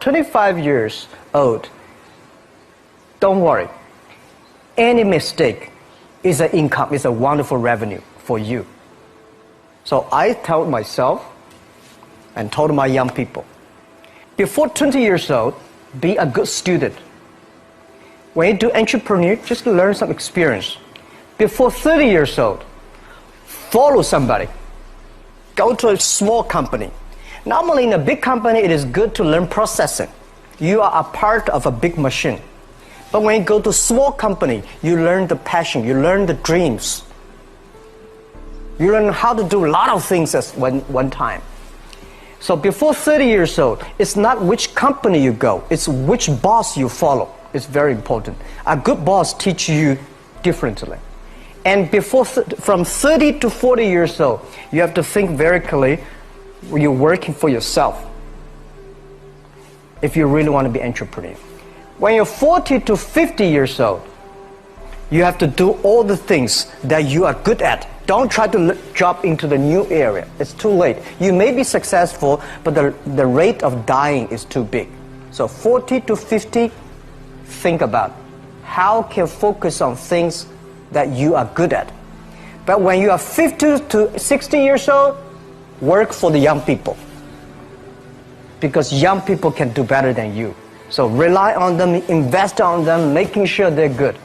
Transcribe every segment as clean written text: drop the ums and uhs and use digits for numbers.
25 years old, don't worry. Any mistake is an income, is a wonderful revenue for you. So I told myself and told my young people, before 20 years old, be a good student. When you do entrepreneur, just learn some experience. Before 30 years old, follow somebody. Go to a small company. Normally in a big company, it is good to learn processing. You are a part of a big machine. But when you go to a small company, you learn the passion, you learn the dreams. You learn how to do a lot of things at one time. So before 30 years old, it's not which company you go, it's which boss you follow. It's very important. A good boss teaches you differently. And from 30 to 40 years old, you have to think very clearly, you're working for yourself if you really want to be an entrepreneur. When you're 40 to 50 years old, you have to do all the things that you are good at. Don't try to jump into the new area. It's too late. You may be successful, but the rate of dying is too big. So 40 to 50, think about how can you focus on things that you are good at. But when you are 50 to 60 years old, work for the young people, because young people can do better than you. So rely on them, invest on them, making sure they're good.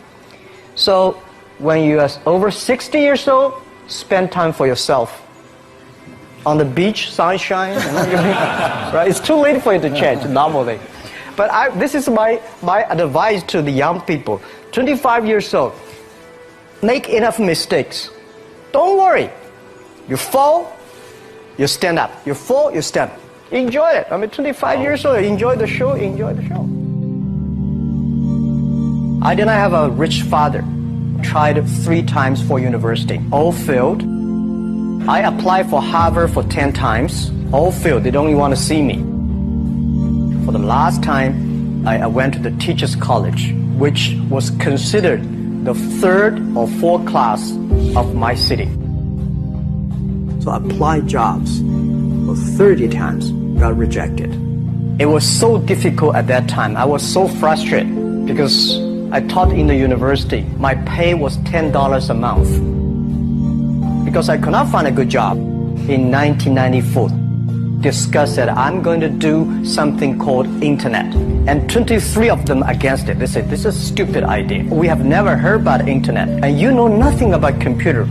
So when you are over 60 years old, spend time for yourself. On the beach, sunshine, right? It's too late for you to change normally. But this is my advice to the young people. 25 years old, make enough mistakes. Don't worry. You fall, you stand up. You fall, you stand up. Enjoy it. 25 years old, enjoy the show, enjoy the show. I did not have a rich father. Tried 3 times for university. All failed. I applied for Harvard for 10 times. All failed. They don't even want to see me. For the last time, I went to the teachers' college, which was considered the 3rd or 4th class of my city. So I applied jobs for 30 times, got rejected. It was so difficult at that time. I was so frustrated because I taught in the university. My pay was $10 a month because I could not find a good job. In 1994, discussed that I'm going to do something called internet. And 23 of them against it. They said, this is a stupid idea. We have never heard about internet. And you know nothing about computer.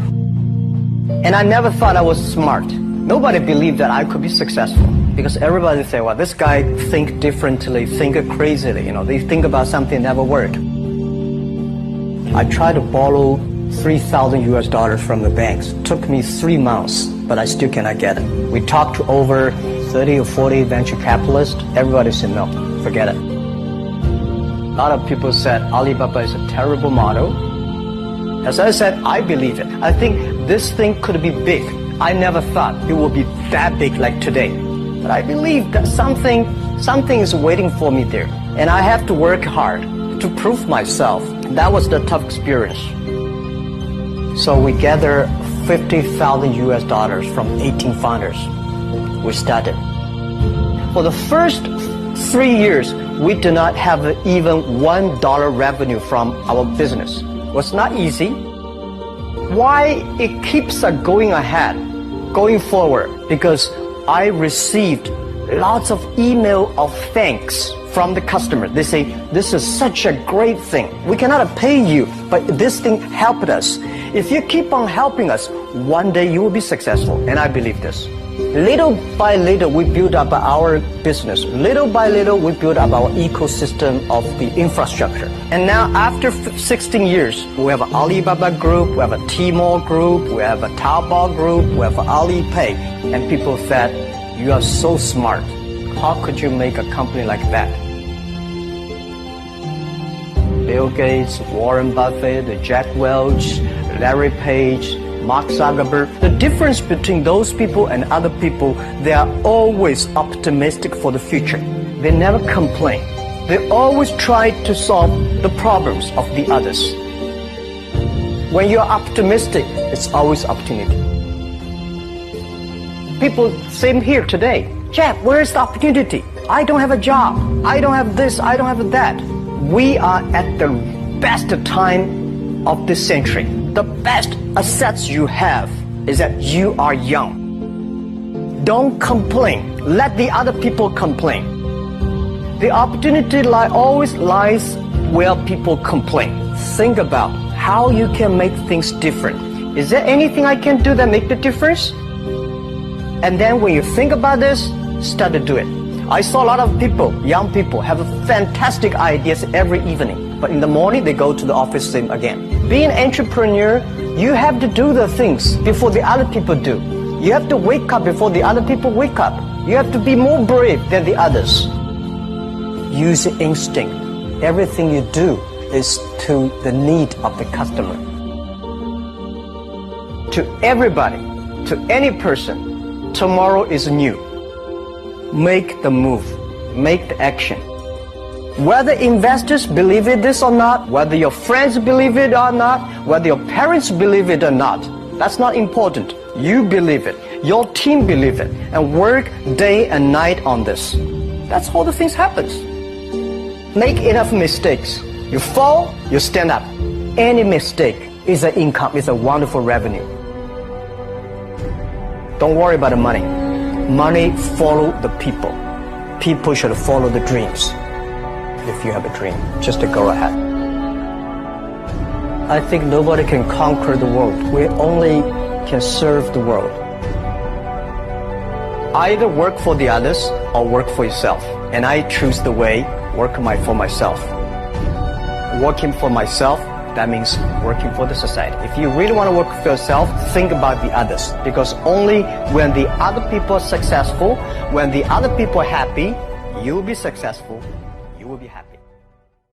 And I never thought I was smart. Nobody believed that I could be successful. Because everybody say, well, this guy think differently, think crazily. They think about something never worked. I tried to borrow $3,000 from the banks. Took me 3 months, but I still cannot get it. We talked to over 30 or 40 venture capitalists. Everybody said, no, forget it. A lot of people said Alibaba is a terrible model. As I said, I believe it. I think this thing could be big. I never thought it would be that big like today. But I believe that something is waiting for me there. And I have to work hard to prove myself. That was the tough experience. So we gathered $50,000 from 18 founders. We started. For the first 3 years, we did not have even $1 revenue from our business. It was not easy. Why it keeps us going ahead, going forward? Because I received lots of email of thanks from the customer. They say, this is such a great thing. We cannot pay you, but this thing helped us. If you keep on helping us, one day you will be successful. And I believe this. Little by little, we build up our business. Little by little, we build up our ecosystem of the infrastructure. And now, after 16 years, we have an Alibaba group, we have a Tmall group, we have a Taobao group, we have Alipay. And people said, you are so smart. How could you make a company like that? Bill Gates, Warren Buffett, Jack Welch, Larry Page, Mark Zuckerberg. The difference between those people and other people, they are always optimistic for the future. They never complain. They always try to solve the problems of the others. When you're optimistic, it's always opportunity. People, same here today. Jeff, where is the opportunity? I don't have a job. I don't have this. I don't have that. We are at the best time of this century. The best assets you have is that you are young. Don't complain. Let the other people complain. The opportunity always lies where people complain. Think about how you can make things different. Is there anything I can do that make the difference? And then when you think about this, start to do it. I saw a lot of people, young people, have fantastic ideas every evening. But in the morning, they go to the office same again. Being an entrepreneur, you have to do the things before the other people do. You have to wake up before the other people wake up. You have to be more brave than the others. Use instinct. Everything you do is to the need of the customer. To everybody, to any person, tomorrow is new. Make the move. Make the action. Whether investors believe in this or not, whether your friends believe it or not, whether your parents believe it or not, that's not important. You believe it. Your team believe it. And work day and night on this. That's how the things happens. Make enough mistakes. You fall, you stand up. Any mistake is an income, is a wonderful revenue. Don't worry about the money. Money follow the people. People should follow the dreams. If you have a dream, just to go ahead. I think nobody can conquer the world. We only can serve the world. Either work for the others or work for yourself. And I choose the way, work for myself. Working for myself, that means working for the society. If you really want to work for yourself, think about the others. Because only when the other people are successful, when the other people are happy, you will be successful, you will be happy.